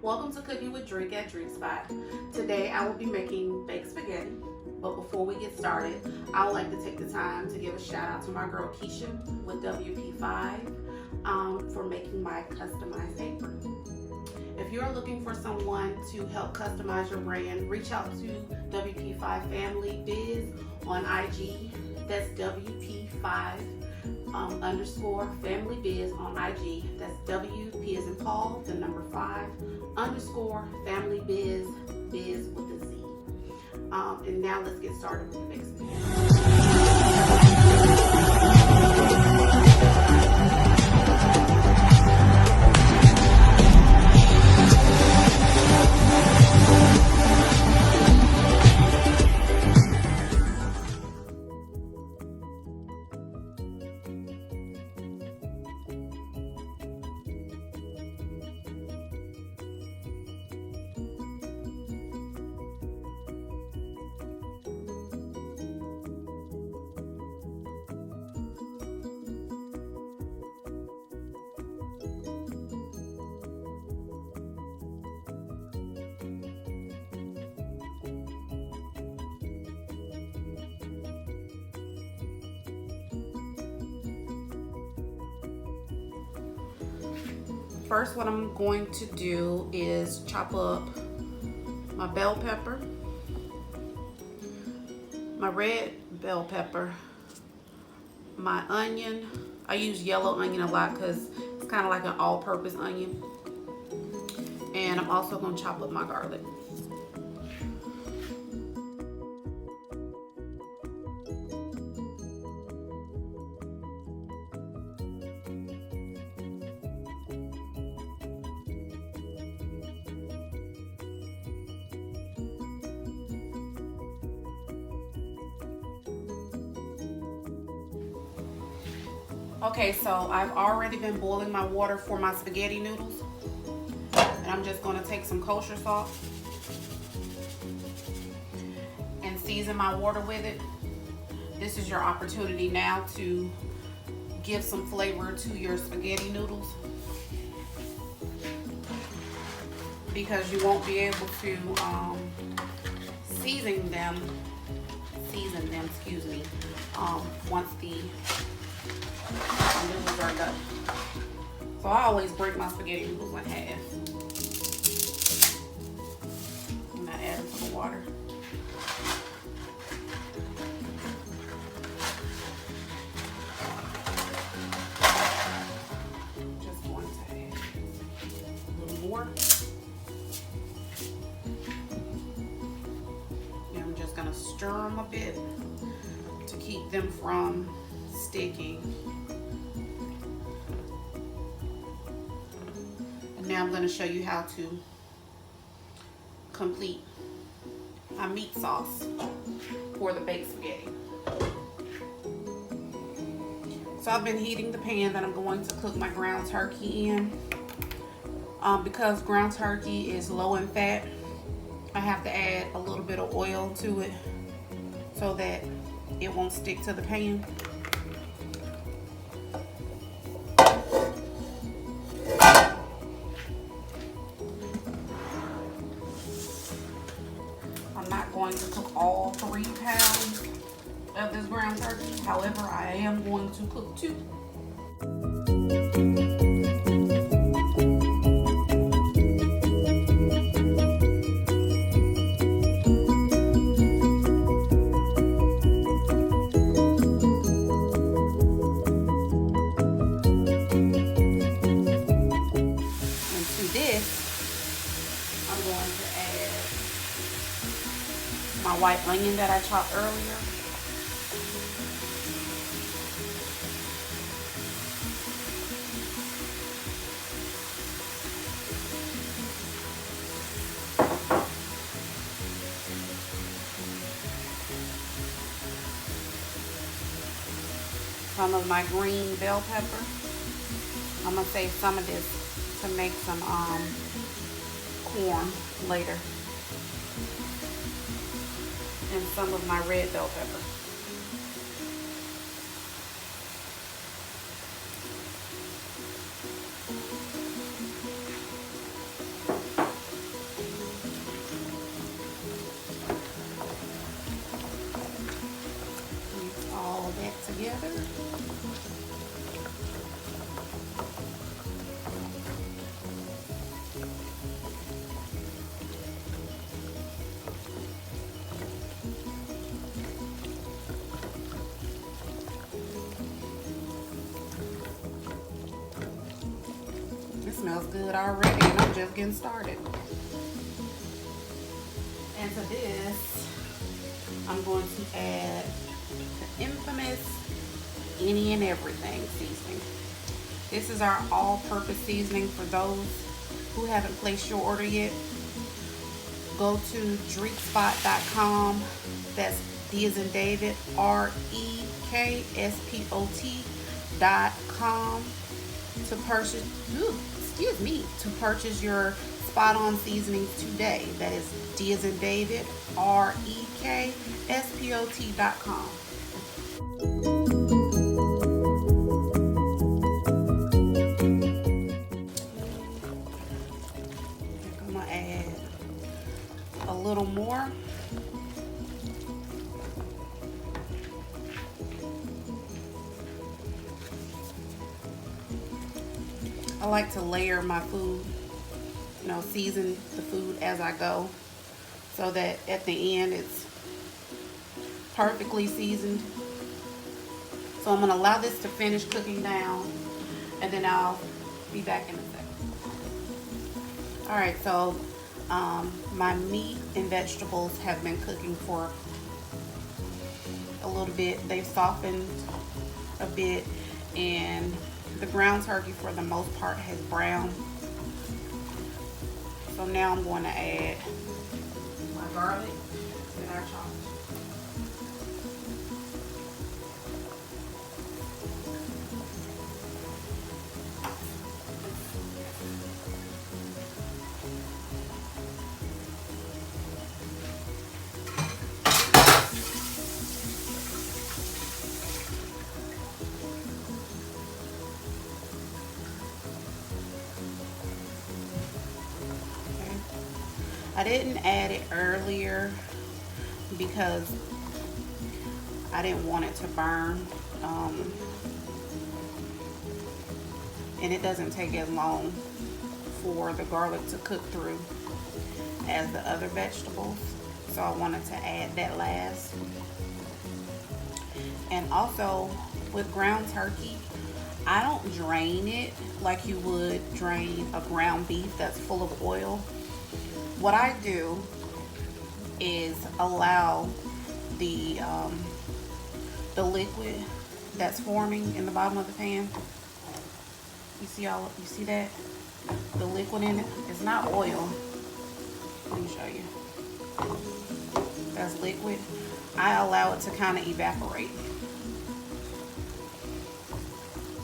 Welcome to Cooking with Drink at Drekspot. Today I will be making baked spaghetti, but before we get started, I would like to take the time to give a shout out to my girl Keisha with WP5 for making my customized apron. If you're looking for someone to help customize your brand, reach out to WP5 Family Biz on IG. That's WP5 underscore Family Biz on IG. That's WP as in Paul, the number 5 underscore Family Biz, Biz with a Z. And now let's get started with the baked spaghetti. First, what I'm going to do is chop up my bell pepper, my red bell pepper, my onion. I use yellow onion a lot because it's kind of like an all-purpose onion. And I'm also going to chop up my garlic. Okay, so I've already been boiling my water for my spaghetti noodles. And I'm just going to take some kosher salt and season my water with it. This is your opportunity now to give some flavor to your spaghetti noodles, because you won't be able to season them, once the noodles are done. So I always break my spaghetti noodles in half. And I add them to the water. Just going to add a little more. And I'm just going to stir them a bit to keep them from sticking. Now I'm going to show you how to complete my meat sauce for the baked spaghetti. So I've been heating the pan that I'm going to cook my ground turkey in. Because ground turkey is low in fat, I have to add a little bit of oil to it so that it won't stick to the pan. I'm not going to cook all 3 pounds of this ground turkey. However, I am going to cook 2. And to this, I'm going to add my white onion that I chopped earlier. Some of my green bell pepper. I'm gonna save some of this to make some corn later. And some of my red bell pepper. good already, and I'm just getting started. And to this, I'm going to add the infamous any and everything seasoning. This is our all-purpose seasoning. For those who haven't placed your order yet, go to Drekspot.com. That's D as in David, REKSPOT.com to purchase. To purchase your spot on seasonings today. That is D as in David, REKSPOT.com. I'm gonna add a little more. I like to layer my food, season the food as I go, so that at the end it's perfectly seasoned. So I'm going to allow this to finish cooking down, and then I'll be back in a second. Alright, so my meat and vegetables have been cooking for a little bit. They've softened a bit, and the ground turkey for the most part has browned. So now I'm going to add my garlic that I chopped. I didn't add it earlier because I didn't want it to burn, and it doesn't take as long for the garlic to cook through as the other vegetables, so I wanted to add that last. And also with ground turkey, I don't drain it like you would drain a ground beef that's full of oil. What I do is allow the liquid that's forming in the bottom of the pan. You see that? The liquid in it. It's not oil. Let me show you. That's liquid. I allow it to kind of evaporate.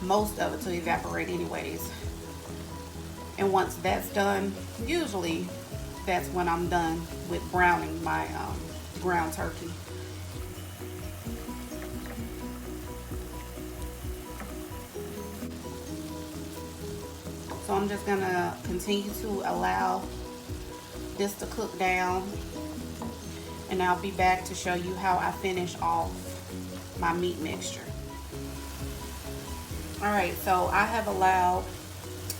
Most of it to evaporate anyways. And once that's done, usually that's when I'm done with browning my ground turkey. So I'm just gonna continue to allow this to cook down, and I'll be back to show you how I finish off my meat mixture. Alright, so I have allowed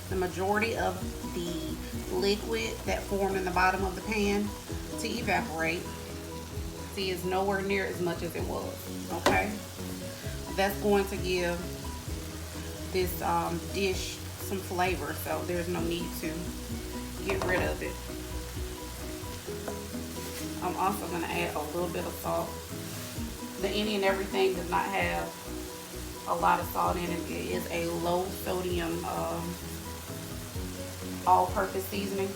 the majority of the liquid that formed in the bottom of the pan to evaporate. See, it's nowhere near as much as it was. Okay, that's going to give this dish some flavor, so there's no need to get rid of it. I'm also going to add a little bit of salt. The any and everything does not have a lot of salt in it. It is a low sodium all-purpose seasoning.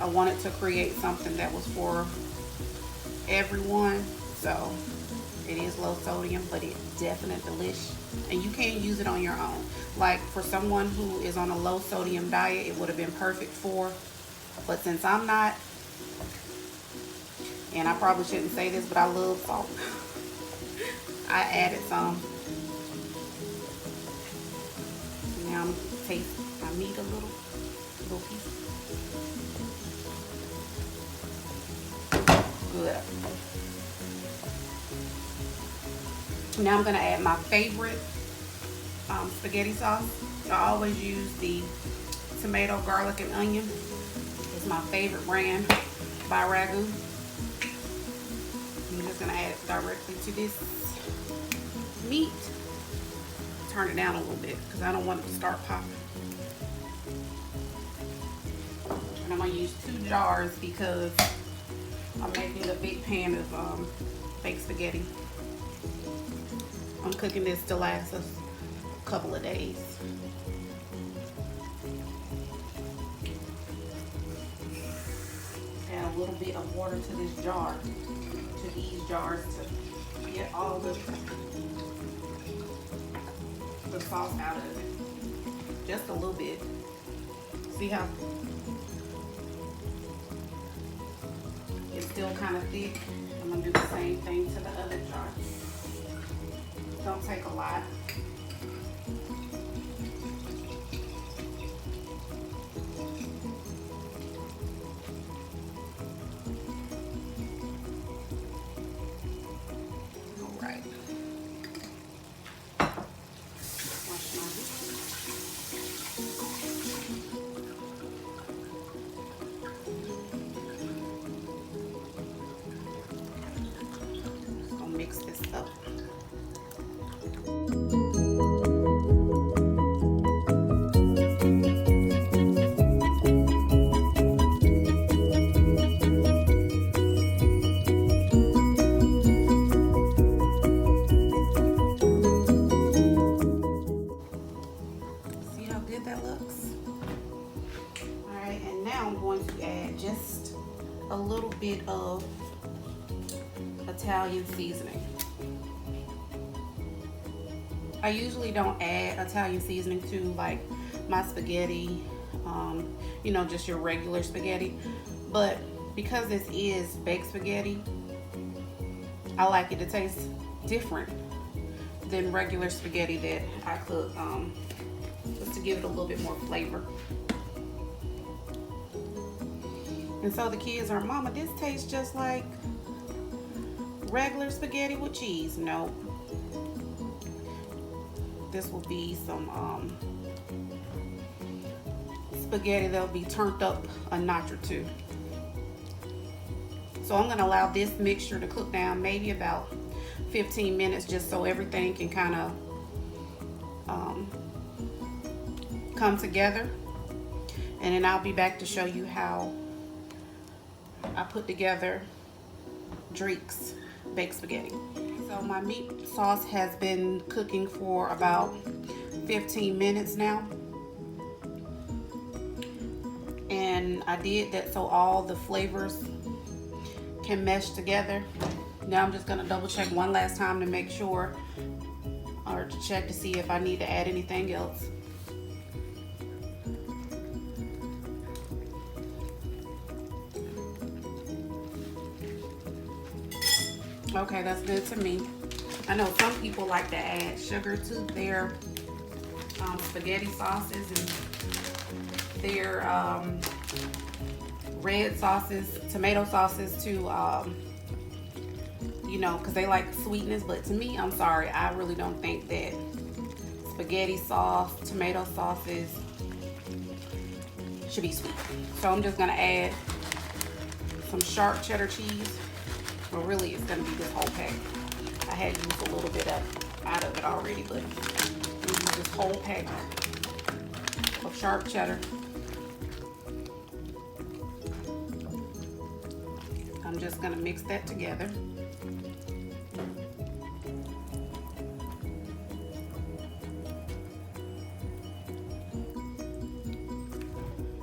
I wanted to create something that was for everyone, so it is low sodium, but it's definitely delicious, and you can use it on your own. Like for someone who is on a low sodium diet, it would have been perfect for, but since I'm not, and I probably shouldn't say this, but I love salt. I added some. Now I'm gonna taste my meat a little piece. Good. Now I'm gonna add my favorite spaghetti sauce. I always use the tomato, garlic, and onion. It's my favorite brand by Ragu. I'm just gonna add it directly to this meat. turn it down a little bit because I don't want it to start popping. And I'm gonna use 2 jars because I'm making a big pan of baked spaghetti. I'm cooking this to last us a couple of days. Add a little bit of water to this jar, to these jars, to get all the sauce out of it. Just a little bit. See how it's still kind of thick? I'm gonna do the same thing to the other jar. Don't take a lot. All right. Wash my dishes. I'll mix this up. That looks. All right, and now I'm going to add just a little bit of Italian seasoning. I usually don't add Italian seasoning to like my spaghetti, you know, just your regular spaghetti, but because this is baked spaghetti, I like it to taste different than regular spaghetti that I cook. Just to give it a little bit more flavor. And so the kids are, Mama, this tastes just like regular spaghetti with cheese. No. This will be some spaghetti that'll be turned up a notch or 2. So I'm gonna allow this mixture to cook down maybe about 15 minutes just so everything can kind of come together, and then I'll be back to show you how I put together Drek's baked spaghetti. So my meat sauce has been cooking for about 15 minutes now, and I did that so all the flavors can mesh together. Now I'm just gonna double check one last time to make sure, or to check to see if I need to add anything else. Okay, that's good to me. I know some people like to add sugar to their spaghetti sauces and their red sauces, tomato sauces to, you know, because they like sweetness. But to me, I'm sorry, I really don't think that spaghetti sauce, tomato sauces should be sweet. So I'm just gonna add some sharp cheddar cheese. Well, really, it's gonna be this whole pack. I had used a little bit out of it already, but use this whole pack of sharp cheddar. I'm just gonna mix that together.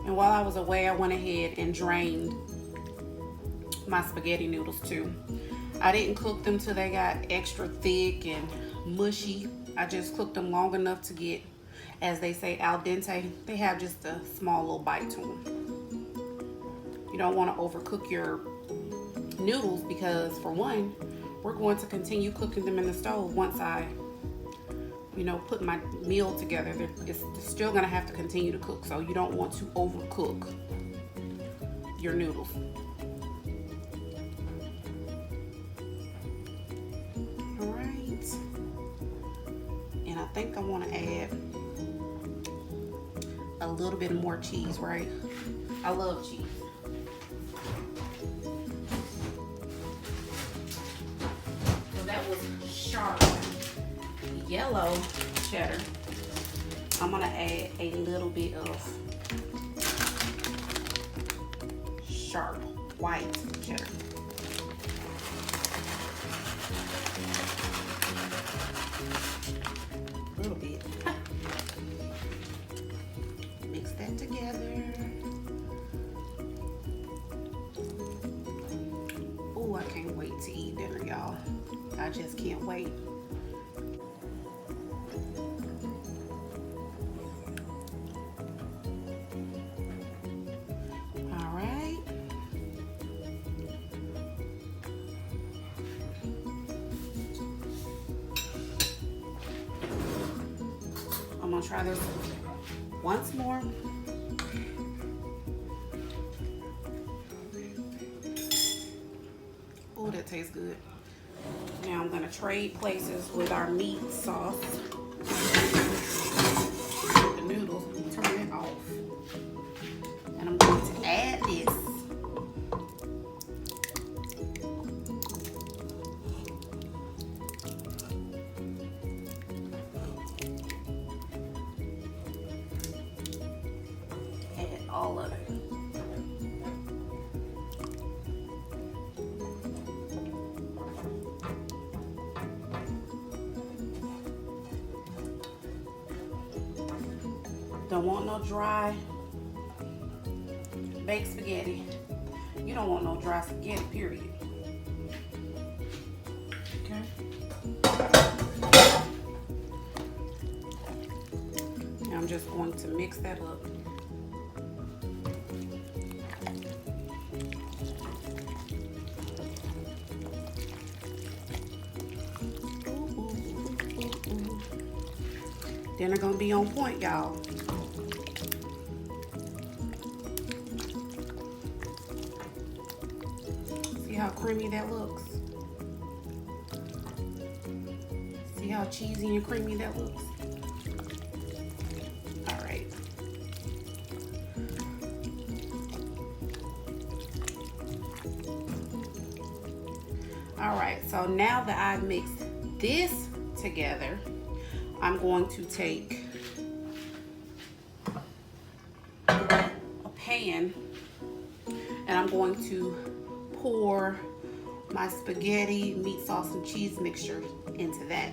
And while I was away, I went ahead and drained my spaghetti noodles too. I didn't cook them till they got extra thick and mushy. I just cooked them long enough to get, as they say, al dente. They have just a small little bite to them. You don't want to overcook your noodles because, for one, we're going to continue cooking them in the stove once I, you know, put my meal together. It's still going to have to continue to cook, so you don't want to overcook your noodles. And I think I want to add a little bit more cheese, right? I love cheese. So that was sharp yellow cheddar. I'm gonna add a little bit of sharp white cheddar. A little bit. Mix that together. Oh, I can't wait to eat dinner, y'all. I just can't wait. I'm gonna try this once more. Oh, that tastes good. Now I'm gonna trade places with our meat sauce. The noodles, turn it off. And I'm going to add this. All of it. Don't want no dry baked spaghetti. You don't want no dry spaghetti, period. Okay. Now I'm just going to mix that up. Dinner gonna be on point, y'all. See how creamy that looks? See how cheesy and creamy that looks? All right. All right, so now that I've mixed this together, I'm going to take a pan and I'm going to pour my spaghetti, meat sauce, and cheese mixture into that.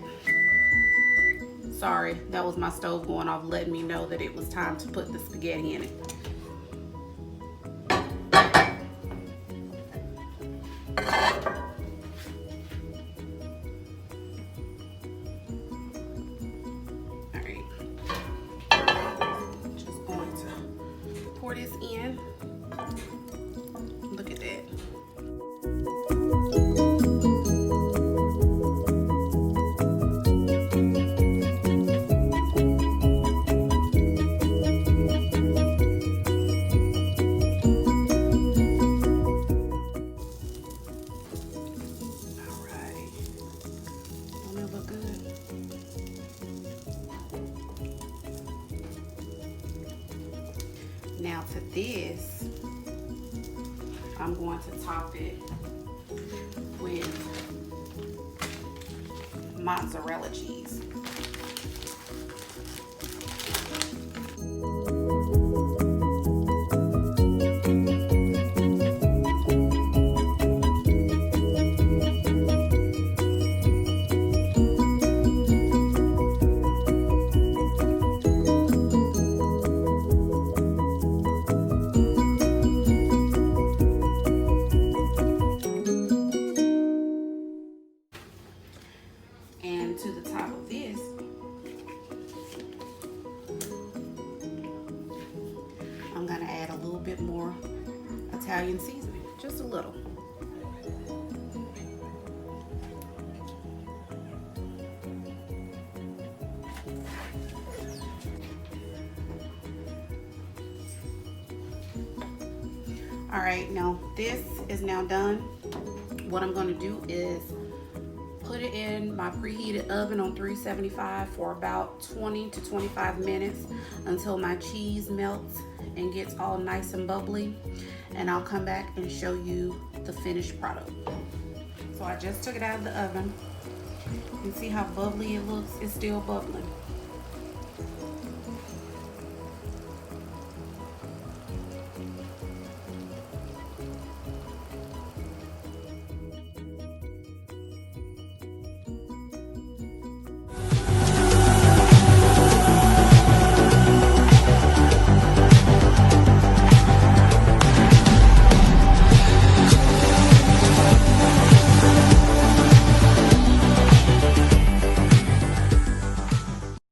Sorry, that was my stove going off, letting me know that it was time to put the spaghetti in it. Pour this in. Look at that. All right. Don't it look good? Now to this, I'm going to top it with mozzarella cheese. And to the top of this, I'm gonna add a little bit more Italian seasoning, just a little. All right, now this is now done. What I'm gonna do is put it in my preheated oven on 375 for about 20 to 25 minutes until my cheese melts and gets all nice and bubbly. And I'll come back and show you the finished product. So I just took it out of the oven. You can see how bubbly it looks. It's still bubbling.